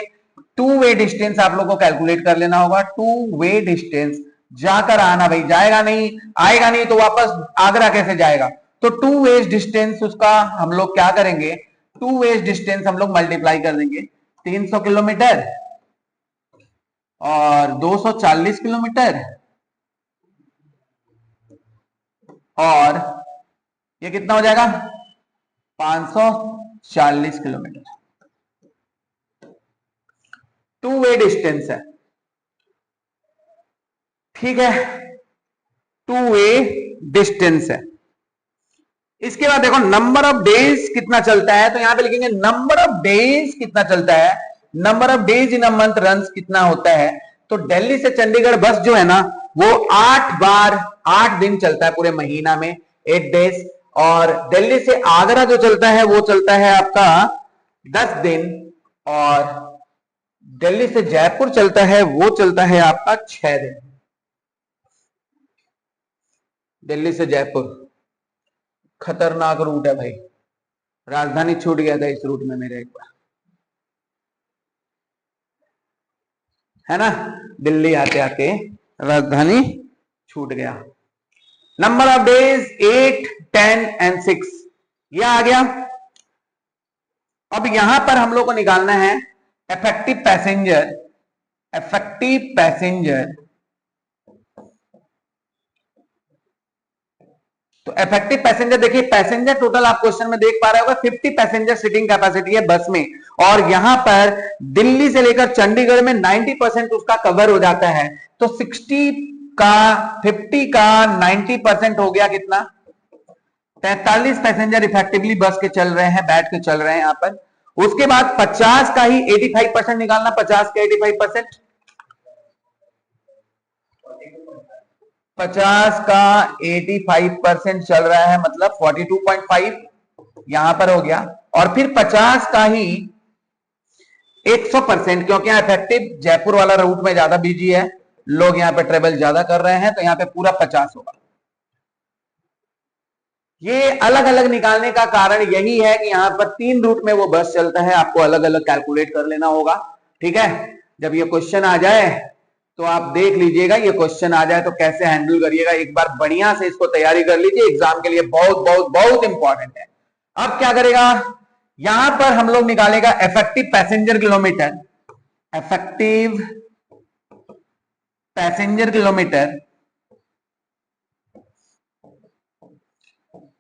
2 वे डिस्टेंस आप लोग को कैलकुलेट कर लेना होगा। 2 वे डिस्टेंस, जाकर आना, भाई जाएगा नहीं आएगा नहीं तो वापस आगरा कैसे जाएगा। तो 2 वे डिस्टेंस उसका हम लोग क्या करेंगे, 2 वे डिस्टेंस हम लोग मल्टीप्लाई कर देंगे। 300 किलोमीटर और 240 किलोमीटर, और ये कितना हो जाएगा 540 किलोमीटर। 2 वे डिस्टेंस है, ठीक है, 2 वे डिस्टेंस है। इसके बाद देखो नंबर ऑफ डेज कितना चलता है, तो यहां पे लिखेंगे नंबर ऑफ डेज कितना चलता है, number of days in a month runs कितना होता है। तो दिल्ली से चंडीगढ़ बस जो है ना वो 8 बार 8 दिन चलता है पूरे महीना में, 8 डेज। और दिल्ली से आगरा जो चलता है वो चलता है आपका 10 दिन, और दिल्ली से जयपुर चलता है वो चलता है आपका 6 दिन। दिल्ली से जयपुर खतरनाक रूट है भाई, राजधानी छूट गया था इस रूट में मेरे एक बार, है ना, दिल्ली आते आते राजधानी छूट गया। नंबर ऑफ डेज 8, 10 एंड 6 ये आ गया। अब यहां पर हम लोग को निकालना है इफेक्टिव पैसेंजर। इफेक्टिव पैसेंजर, तो इफेक्टिव पैसेंजर देखिए, पैसेंजर टोटल आप क्वेश्चन में देख पा रहे होगा 50 पैसेंजर सीटिंग कैपेसिटी है बस में, और यहां पर दिल्ली से लेकर चंडीगढ़ में 90% उसका कवर हो जाता है। तो 50 का 90% हो गया कितना, 43 पैसेंजर इफेक्टिवली बस के चल रहे हैं, बैठ के चल रहे हैं यहां पर। उसके बाद 50 का ही 85% निकालना, 50 का 85%, 50 का 85% चल रहा है मतलब 42.5 यहां पर हो गया। और फिर 50 का ही 100%, क्योंकि यहां इफेक्टिव जयपुर वाला रूट में ज्यादा बिजी है, लोग यहां पे ट्रेवल ज्यादा कर रहे हैं, तो यहां पे पूरा 50 होगा। ये अलग अलग निकालने का कारण यही है कि यहां पर 3 रूट में वो बस चलता है, आपको अलग अलग कैलकुलेट कर लेना होगा, ठीक है। जब ये क्वेश्चन आ जाए तो आप देख लीजिएगा, ये क्वेश्चन आ जाए तो कैसे हैंडल करिएगा, एक बार बढ़िया से इसको तैयारी कर लीजिए, एग्जाम के लिए बहुत बहुत बहुत इंपॉर्टेंट है। अब क्या करेगा, यहां पर हम लोग निकालेगा effective passenger kilometre. Effective passenger kilometre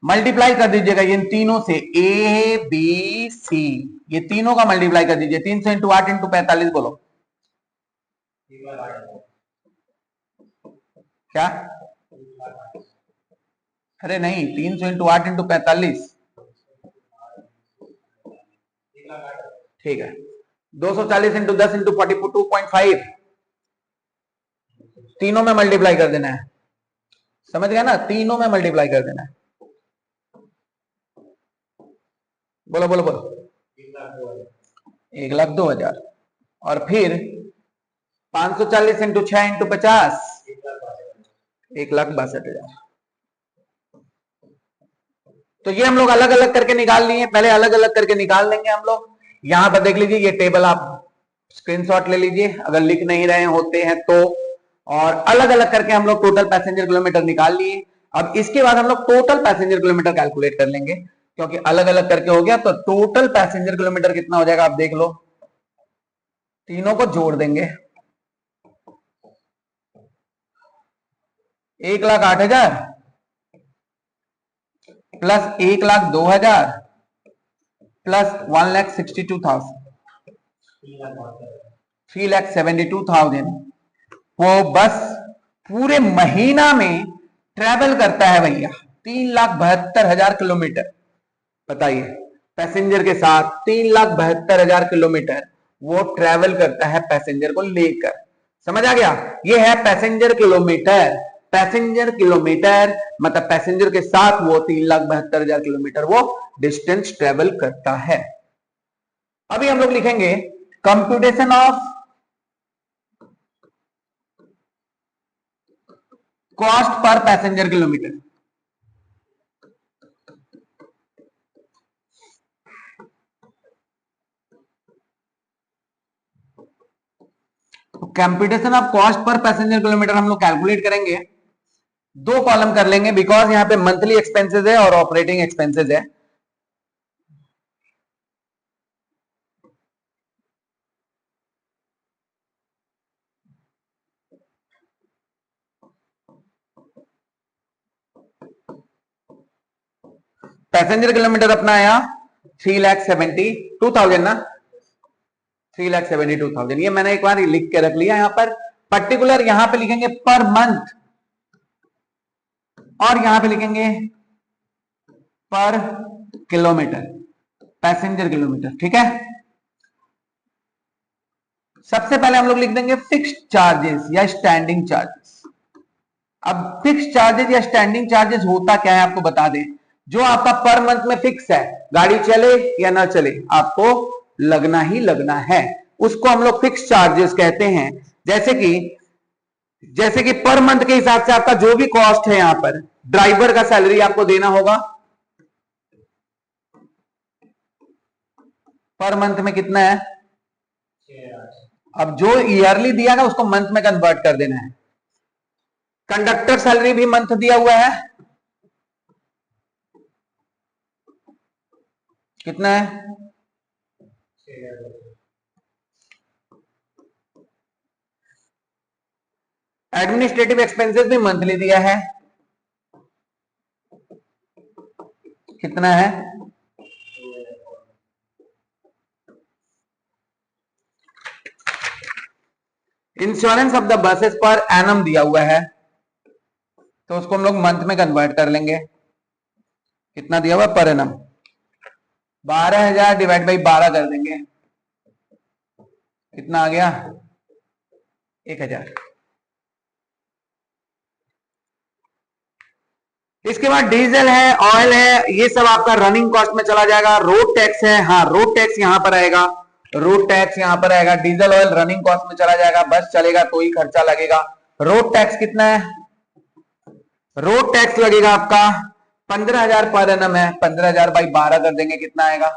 multiply कर दीजिएगा इन तीनों से, ए बी सी, ये तीनों का मल्टीप्लाई कर दीजिए। 300 इंटू 8 इंटू 45 बोलो क्या, अरे नहीं 300 इंटू 8 इंटू 45, ठीक है। 240 इंटू 10 इंटू 42.5, तीनों में मल्टीप्लाई कर देना है, समझ गया ना, तीनों में मल्टीप्लाई कर देना है। बोलो बोलो बोलो, 1,02,000, और फिर 540 इंटू 6 इंटू 50, 1,62,000। तो ये हम लोग अलग अलग करके निकाल लिए, पहले अलग अलग करके निकाल लेंगे हम लोग। यहां पर देख लीजिए, ये टेबल आप स्क्रीनशॉट ले लीजिए अगर लिख नहीं रहे होते हैं तो, और अलग अलग करके हम लोग टोटल पैसेंजर किलोमीटर निकाल लिए। अब इसके बाद हम लोग टोटल पैसेंजर किलोमीटर कैलकुलेट कर लेंगे। क्योंकि अलग अलग करके हो गया। तो टोटल पैसेंजर किलोमीटर कितना हो जाएगा आप देख लो, तीनों को जोड़ देंगे, 1,08,000 प्लस 1,02,000 प्लस 1,62,000, 3,72,000 वो बस पूरे महीना में ट्रेवल करता है भैया 3,72,000 किलोमीटर। बताइए, पैसेंजर के साथ 3,72,000 किलोमीटर वो ट्रेवल करता है पैसेंजर को लेकर। समझ आ गया? ये है पैसेंजर किलोमीटर। पैसेंजर किलोमीटर मतलब पैसेंजर के साथ वो 3,72,000 किलोमीटर वो डिस्टेंस ट्रेवल करता है। अभी हम लोग लिखेंगे computation of cost per passenger kilometre. Computation of cost per passenger kilometre हम लोग कैलकुलेट करेंगे, दो कॉलम कर लेंगे बिकॉज यहां पे मंथली एक्सपेंसेस है और ऑपरेटिंग एक्सपेंसेस है। पैसेंजर किलोमीटर अपना आया 3,72,000 ना, 3,72,000। ये मैंने एक बार लिख के रख लिया यहां पर। पर्टिकुलर यहां पे लिखेंगे पर मंथ और यहां पे लिखेंगे पर किलोमीटर, पैसेंजर किलोमीटर। ठीक है, सबसे पहले हम लोग लिख देंगे फिक्स्ड चार्जेस या स्टैंडिंग चार्जेस। अब फिक्स्ड चार्जेस या स्टैंडिंग चार्जेस होता क्या है आपको बता दें। जो आपका पर मंथ में फिक्स है, गाड़ी चले या ना चले आपको लगना ही लगना है, उसको हम लोग फिक्स चार्जेस कहते हैं। जैसे कि पर मंथ के हिसाब से आपका जो भी कॉस्ट है, यहां पर ड्राइवर का सैलरी आपको देना होगा, पर मंथ में कितना है, अब जो ईयरली दिया ना उसको मंथ में कन्वर्ट कर देना है। कंडक्टर सैलरी भी मंथ दिया हुआ है, कितना है, एडमिनिस्ट्रेटिव एक्सपेंसेस भी मंथली दिया है, कितना है, insurance of the buses per annum दिया हुआ है, तो उसको हम लोग मंथ में कन्वर्ट कर लेंगे। कितना दिया हुआ पर एनम, 12,000 डिवाइड बाई 12 कर देंगे, कितना आ गया, 1,000। इसके बाद डीजल है, ऑयल है, ये सब आपका रनिंग कॉस्ट में चला जाएगा। रोड टैक्स है, हाँ रोड टैक्स यहां पर आएगा, रोड टैक्स यहां पर आएगा। डीजल ऑयल रनिंग कॉस्ट में चला जाएगा, बस चलेगा तो ही खर्चा लगेगा। रोड टैक्स कितना है, रोड टैक्स लगेगा आपका 15,000 पर एनम है, 15,000 बाई 12 कर देंगे, कितना आएगा,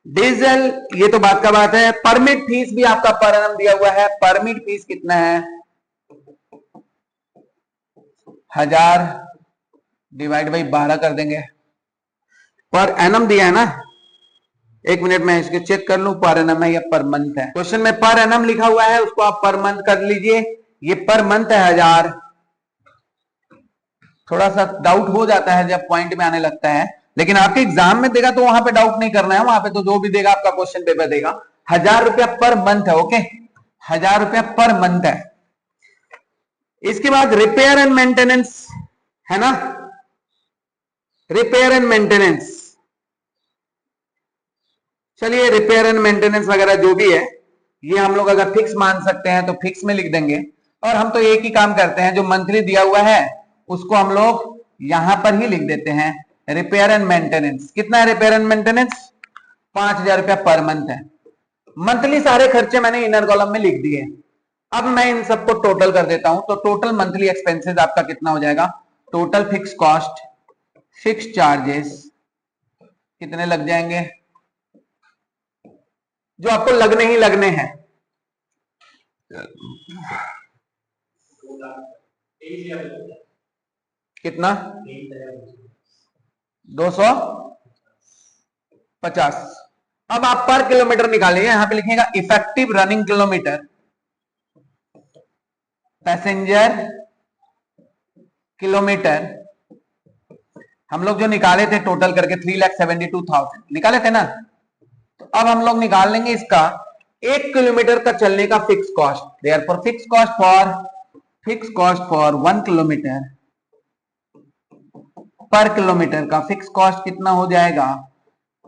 डीजल, ये तो बात का बात है। परमिट फीस भी आपका पर एनम दिया हुआ है, परमिट फीस कितना है, 1,000 डिवाइड बाई 12 कर देंगे, पर एनम दिया है ना। एक मिनट में इसके चेक कर लूं पर एनम है या पर मंथ है। क्वेश्चन में पर एनम लिखा हुआ है, उसको आप पर मंथ कर लीजिए। ये पर मंथ है 1,000। थोड़ा सा डाउट हो जाता है जब पॉइंट में आने लगता है, लेकिन आपके एग्जाम में देगा तो वहां पे डाउट नहीं करना है, वहां पे तो जो भी देगा आपका क्वेश्चन पेपर देगा। 1,000 रुपया पर मंथ है, ओके, 1,000 रुपया पर मंथ है। इसके बाद रिपेयर एंड मेंटेनेंस है ना, रिपेयर एंड मेंटेनेंस, चलिए रिपेयर एंड मेंटेनेंस वगैरह जो भी है ये हम लोग अगर फिक्स मान सकते हैं तो फिक्स में लिख देंगे। और हम तो एक ही काम करते हैं, जो मंथली दिया हुआ है उसको हम लोग यहां पर ही लिख देते हैं, रिपेयर एंड मेंटेनेंस। कितना है रिपेयर एंड मेंटेनेंस, 5,000 रुपया पर मंथ है। मंथली सारे खर्चे मैंने इनर कॉलम में लिख दिए। अब मैं इन सबको टोटल कर देता हूं, तो टोटल मंथली एक्सपेंसेस आपका कितना हो जाएगा, total fix cost, fix charges कितने लग जाएंगे, जो आपको लगने ही लगने हैं। कितना? 250। अब आप पर किलोमीटर निकालिए, यहां पे लिखिएगा effective running kilometre, passenger kilometre. हम लोग जो निकाले थे टोटल करके 3,72,000 निकाले थे ना, तो अब हम लोग निकाल लेंगे इसका 1 किलोमीटर का चलने का fix cost. Therefore fix cost for 1 kilometre, पर किलोमीटर का फिक्स कॉस्ट कितना हो जाएगा?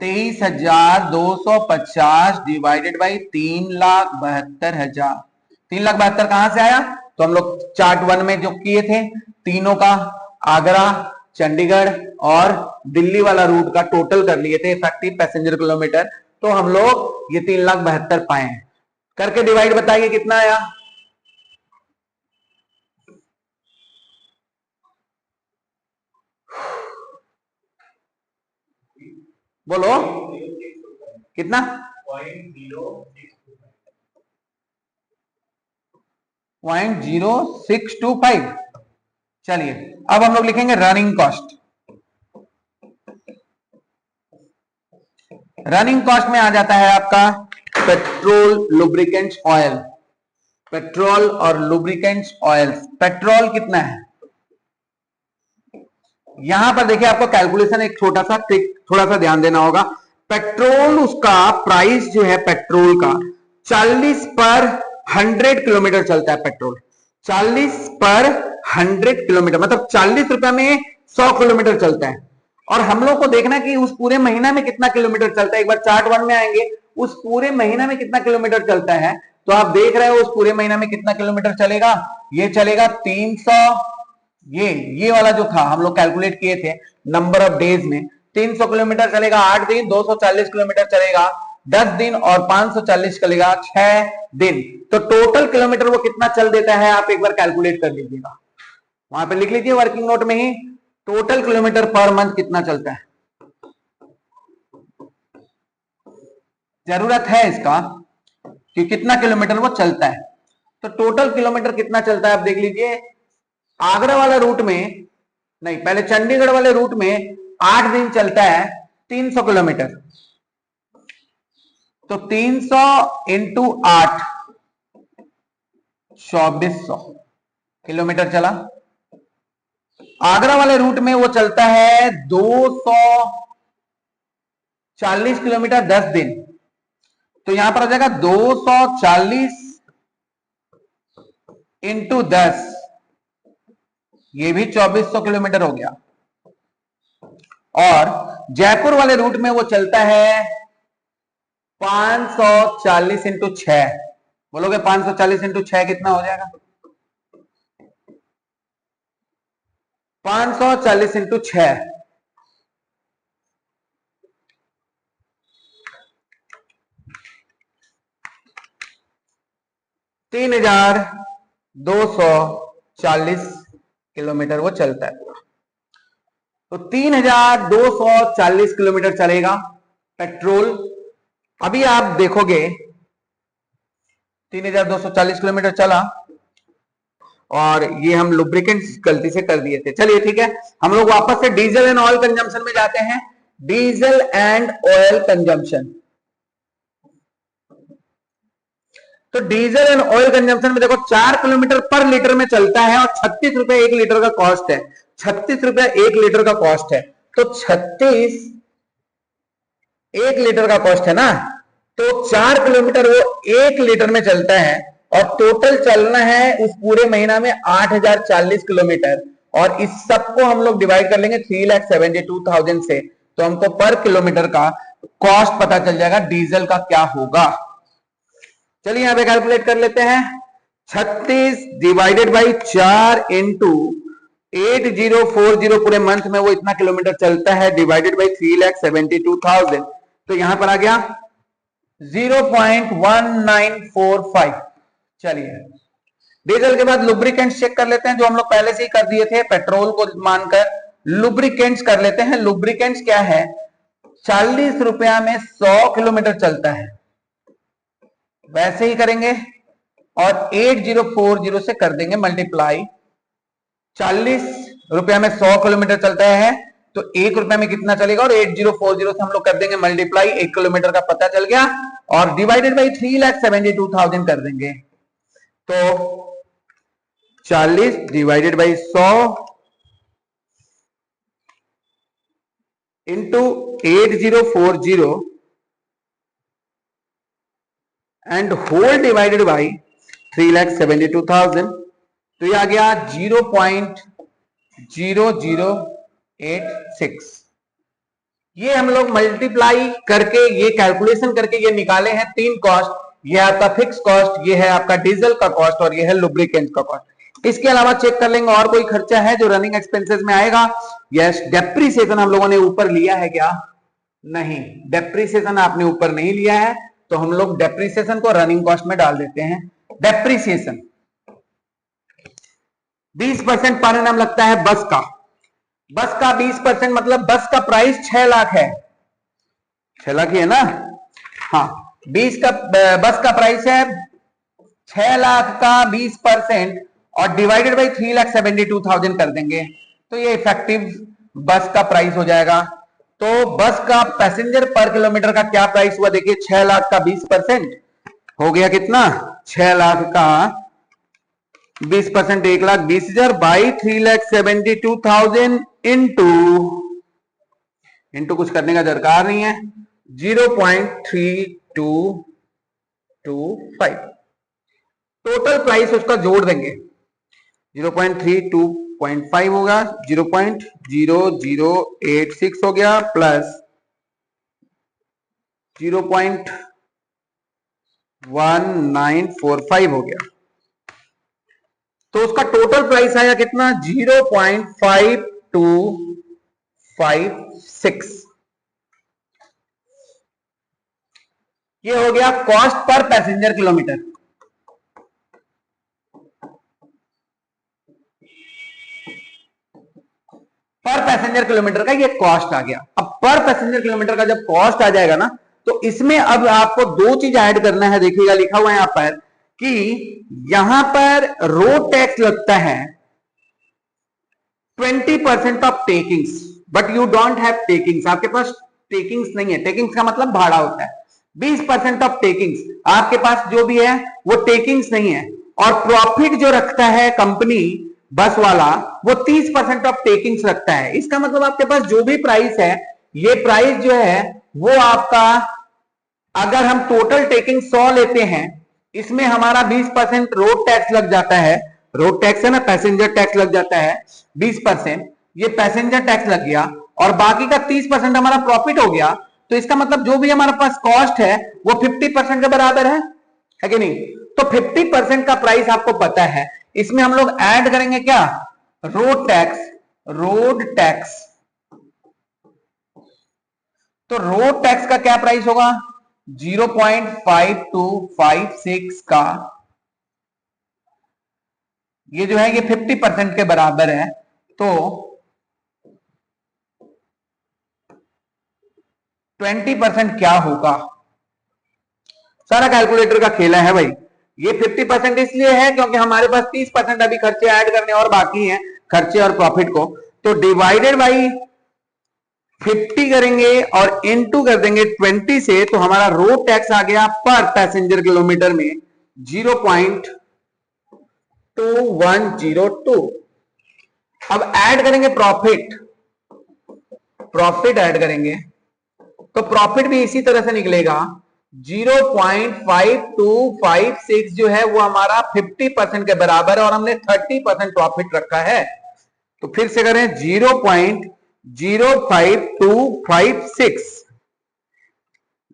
23,250 डिवाइडेड बाई 3,72,000। 3,72,000 कहां से आया? तो हम लोग चार्ट 1 में जो किए थे तीनों का, आगरा, चंडीगढ़ और दिल्ली वाला रूट का टोटल कर लिए थे इफेक्टिव पैसेंजर किलोमीटर, तो हम लोग ये 3,72,000 पाए हैं। करके डिवाइड बताइए कितना आया? बोलो कितना? 0.0625। चलिए अब हम लोग लिखेंगे रनिंग कॉस्ट। रनिंग कॉस्ट में आ जाता है आपका पेट्रोल, लुब्रिकेंट्स, ऑयल। पेट्रोल और लुब्रिकेंट्स, ऑयल। पेट्रोल कितना है? यहां पर देखिए आपको कैलकुलेशन एक छोटा सा ट्रिक, थोड़ा सा ध्यान देना होगा। पेट्रोल, उसका प्राइस जो है पेट्रोल का 40 पर 100 किलोमीटर चलता है। पेट्रोल 40 पर 100 किलोमीटर मतलब 40 रुपए में 100 किलोमीटर चलता है। और हम लोग को देखना कि उस पूरे महीना में कितना किलोमीटर चलता है। एक बार चार्ट 1 में आएंगे, उस पूरे महीना में कितना किलोमीटर चलता है, तो आप देख रहे हो उस पूरे महीना में कितना किलोमीटर चलेगा। ये चलेगा 300, ये वाला जो था हम लोग कैलकुलेट किए थे नंबर ऑफ डेज में, 300 किलोमीटर चलेगा 8 दिन, 240 किलोमीटर चलेगा 10 दिन और 540 चलेगा 6 दिन। तो टोटल किलोमीटर वो कितना चल देता है आप एक बार कैलकुलेट कर लीजिएगा। वहां पे लिख लीजिए वर्किंग नोट में ही, टोटल किलोमीटर पर मंथ कितना चलता है। जरूरत है इसका कि कितना किलोमीटर वो चलता है। तो टोटल किलोमीटर कितना चलता है आप देख लीजिए। आगरा वाला रूट में नहीं, पहले चंडीगढ़ वाले रूट में 8 दिन चलता है 300 किलोमीटर, तो 300 इंटू 8 2400 किलोमीटर चला। आगरा वाले रूट में वो चलता है 240 किलोमीटर 10 दिन, तो यहां पर आ जाएगा 240 इंटू 10, ये भी 2400 किलोमीटर हो गया। और जयपुर वाले रूट में वो चलता है 540 इंटू 6। बोलोगे 540 इंटू 6 कितना हो जाएगा? 540 इंटू 6 3,240 किलोमीटर वो चलता है पूरा। तो 3,240 किलोमीटर चलेगा पेट्रोल। अभी आप देखोगे 3,240 किलोमीटर चला और ये हम लुब्रिकेंट्स गलती से कर दिए थे। चलिए ठीक है, हम लोग वापस से डीजल एंड ऑयल कंजम्पशन में जाते हैं। डीजल एंड ऑयल कंजम्पशन, तो डीजल एंड ऑयल कंजम्पशन में देखो 4 किलोमीटर पर लीटर में चलता है और 36 रुपए 1 लीटर का कॉस्ट है। 36 रुपए 1 लीटर का कॉस्ट है, तो 36 1 लीटर का कॉस्ट है ना, तो 4 किलोमीटर वो 1 लीटर में चलता है और टोटल चलना है उस पूरे महीना में 8,040 किलोमीटर। और इस सबको हम लोग डिवाइड कर लेंगे 3,72,000 से, तो हमको पर किलोमीटर का कॉस्ट पता चल जाएगा डीजल का क्या होगा। चलिए यहां पे कैलकुलेट कर लेते हैं। 36 डिवाइडेड बाई 4 इंटू 8040 पूरे मंथ में वो इतना किलोमीटर चलता है, डिवाइडेड बाई 3,72,000, तो यहां पर आ गया 0.1945। चलिए डीजल के बाद लुब्रिकेंट्स चेक कर लेते हैं, जो हम लोग पहले से ही कर दिए थे। पेट्रोल को मानकर लुब्रिकेंट्स कर लेते हैं। लुब्रिकेंट्स क्या है? 40 रुपया में 100 किलोमीटर चलता है। वैसे ही करेंगे और 8040 से कर देंगे मल्टीप्लाई। 40 रुपया में 100 किलोमीटर चलता है तो 1 रुपया में कितना चलेगा, और 8040 से हम लोग कर देंगे मल्टीप्लाई, 1 किलोमीटर का पता चल गया, और डिवाइडेड बाई 3,72,000 कर देंगे। तो 40 divided by 100 into 8040 and whole divided by 3,72,000, तो ये आ गया 0.0086। ये हम लोग मल्टीप्लाई करके, ये कैलकुलेशन करके ये निकाले हैं तीन कॉस्ट। ये आपका फिक्स कॉस्ट, ये है आपका डीजल का कॉस्ट, और ये है लुब्रिकेंट का कॉस्ट। इसके अलावा चेक कर लेंगे और कोई खर्चा है जो रनिंग एक्सपेंसेस में आएगा। यस, डेप्रीसिएशन हम लोगों ने ऊपर लिया है क्या? नहीं, डेप्रीसिएशन आपने ऊपर नहीं लिया है, तो हम लोग डेप्रीसिएशन को रनिंग कॉस्ट में डाल देते हैं। डेप्रीसिएशन 20% पर एनम लगता है बस का। बस का 20% मतलब बस का प्राइस 6 लाख है, 6 लाख ही है ना? हाँ, 20 का बस का प्राइस है 6 लाख का 20% और डिवाइडेड बाई 3,72,000 कर देंगे, तो ये इफेक्टिव बस का प्राइस हो जाएगा। तो बस का पैसेंजर पर किलोमीटर का क्या प्राइस हुआ देखिए, 6 लाख का 20% हो गया कितना? 6 लाख का 20%, 1,20,000 बाई 3,72,000 इंटू कुछ करने का दरकार नहीं है, 0.3225 टोटल प्राइस उसका जोड़ देंगे। 0.3225 होगा, 0.0086 हो गया, प्लस 0.1945 हो गया, तो उसका टोटल प्राइस आया कितना? 0.5256। ये हो गया कॉस्ट पर पैसेंजर किलोमीटर। पर पैसेंजर किलोमीटर का ये कॉस्ट आ गया। अब पर पैसेंजर किलोमीटर का जब कॉस्ट आ जाएगा ना, तो इसमें अब आपको दो चीज ऐड करना है। देखिएगा लिखा हुआ है यहां पर कि यहां पर रोड टैक्स लगता है 20% of takings, but you don't have takings. आपके पास टेकिंग्स नहीं है। टेकिंग्स का मतलब भाड़ा होता है। 20% ऑफ टेकिंग्स आपके पास जो भी है वो टेकिंग्स नहीं है, और प्रॉफिट जो रखता है कंपनी बस वाला वो 30% ऑफ टेकिंग्स रखता है। इसका मतलब आपके पास जो भी प्राइस है, ये प्राइस जो है वो आपका, अगर हम टोटल टेकिंग 100 लेते हैं, इसमें हमारा 20% रोड टैक्स लग जाता है। रोड टैक्स है ना, पैसेंजर टैक्स लग जाता है 20%, ये पैसेंजर टैक्स लग गया, और बाकी का 30% हमारा प्रॉफिट हो गया। तो इसका मतलब जो भी हमारे पास कॉस्ट है वो 50% के बराबर है कि नहीं? तो 50% का प्राइस आपको पता है। इसमें हम लोग ऐड करेंगे क्या? Road tax. रोड टैक्स, तो रोड टैक्स का क्या प्राइस होगा? 0.5256 का, ये जो है ये 50% के बराबर है, तो 20% क्या होगा? सारा कैलकुलेटर का खेला है भाई। ये 50% इसलिए है क्योंकि हमारे पास 30% अभी खर्चे ऐड करने और बाकी हैं, खर्चे और प्रॉफिट को। तो डिवाइडेड बाई 50 करेंगे और इनटू कर देंगे 20 से, तो हमारा रोड टैक्स आ गया पर पैसेंजर किलोमीटर में 0.2102। अब ऐड करेंगे प्रॉफिट। प्रॉफिट ऐड करेंगे तो प्रॉफिट भी इसी तरह से निकलेगा। 0.5256 जो है वो हमारा 50% के बराबर है, और हमने 30% प्रॉफिट रखा है। तो फिर से करें, 0.05256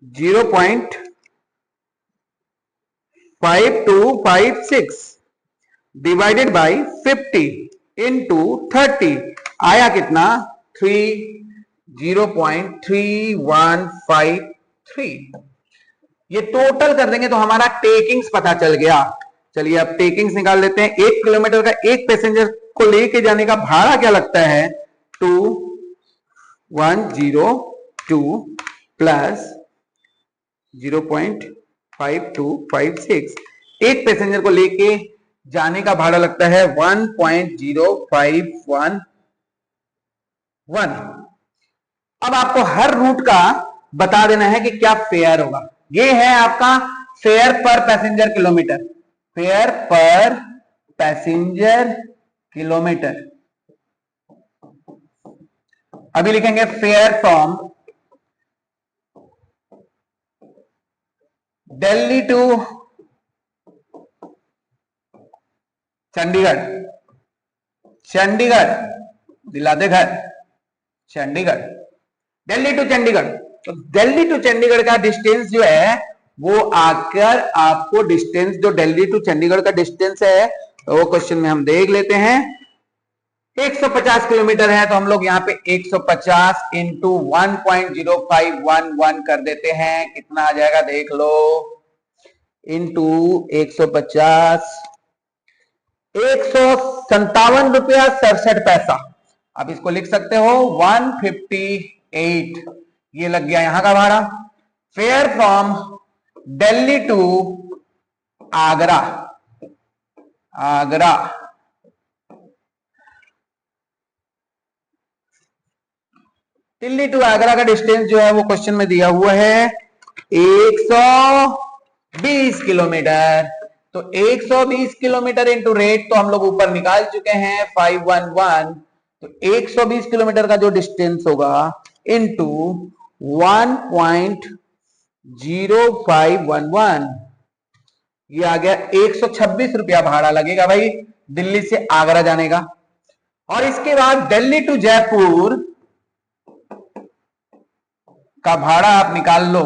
0.5256 डिवाइडेड बाई 50 इंटू 30 आया कितना? 0.3153। ये टोटल कर देंगे तो हमारा टेकिंग्स पता चल गया। चलिए अब टेकिंग्स निकाल लेते हैं। 1 किलोमीटर का एक पैसेंजर को लेके जाने का भाड़ा क्या लगता है? 2102 प्लस 0.3153 5256। एक पैसेंजर को लेके जाने का भाड़ा लगता है 1.0511। अब आपको हर रूट का बता देना है कि क्या फेयर होगा। ये है आपका fare per passenger kilometre, fare per passenger kilometre. अभी लिखेंगे fare from Delhi to Chandigarh, Chandigarh दिलाते घर, चंडीगढ़, दिल्ली टू चंडीगढ़। तो दिल्ली टू चंडीगढ़ का डिस्टेंस जो है वो आकर आपको डिस्टेंस जो दिल्ली टू चंडीगढ़ का डिस्टेंस है वो क्वेश्चन में हम देख लेते हैं। 150 किलोमीटर है तो हम लोग यहाँ पे 150 इंटू 1.0511 कर देते हैं। कितना आ जाएगा देख लो, इंटू 150, 157.67 रुपया। आप इसको लिख सकते हो 158। ये लग गया यहां का भाड़ा। Fare from Delhi to Agra, Agra Delhi to Agra का डिस्टेंस जो है वो क्वेश्चन में दिया हुआ है 120 किलोमीटर। तो 120 किलोमीटर इंटू रेट तो हम लोग ऊपर निकाल चुके हैं 511। तो 120 किलोमीटर का जो डिस्टेंस होगा इंटू 1.0511, ये आ गया 126 रुपया भाड़ा लगेगा भाई दिल्ली से आगरा जाने का। और इसके बाद दिल्ली टू जयपुर का भाड़ा आप निकाल लो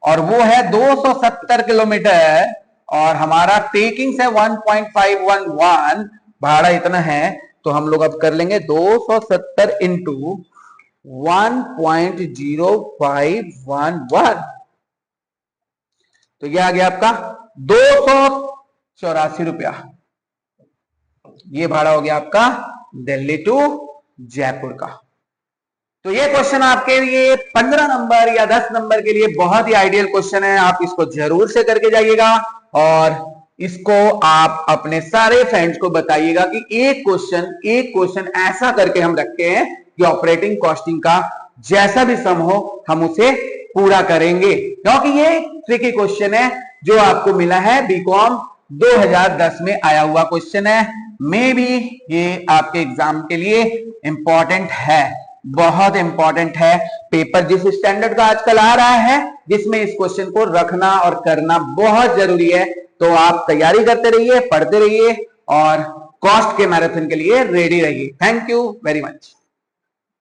और वो है 270 किलोमीटर और हमारा टेकिंग से 1.511, भाड़ा इतना है। तो हम लोग अब कर लेंगे 270 इंटू 1.0511। तो ये आ गया आपका 284 रुपया। ये भाड़ा हो गया आपका दिल्ली टू जयपुर का। तो ये क्वेश्चन आपके लिए 15 नंबर या 10 नंबर के लिए बहुत ही आइडियल क्वेश्चन है। आप इसको जरूर से करके जाइएगा और इसको आप अपने सारे फ्रेंड्स को बताइएगा कि एक क्वेश्चन ऐसा करके हम रखे हैं कि ऑपरेटिंग कॉस्टिंग का जैसा भी सम हो हम उसे पूरा करेंगे, क्योंकि ये ट्रिकी क्वेश्चन है जो आपको मिला है बीकॉम 2010 में आया हुआ क्वेश्चन है। मे बी ये आपके एग्जाम के लिए इंपॉर्टेंट है, बहुत इंपॉर्टेंट है। पेपर जिस स्टैंडर्ड का आजकल आ रहा है जिसमें इस क्वेश्चन को रखना और करना बहुत जरूरी है, तो आप तैयारी करते रहिए, पढ़ते रहिए और कॉस्ट के मैराथन के लिए रेडी रहिए। Thank you very much.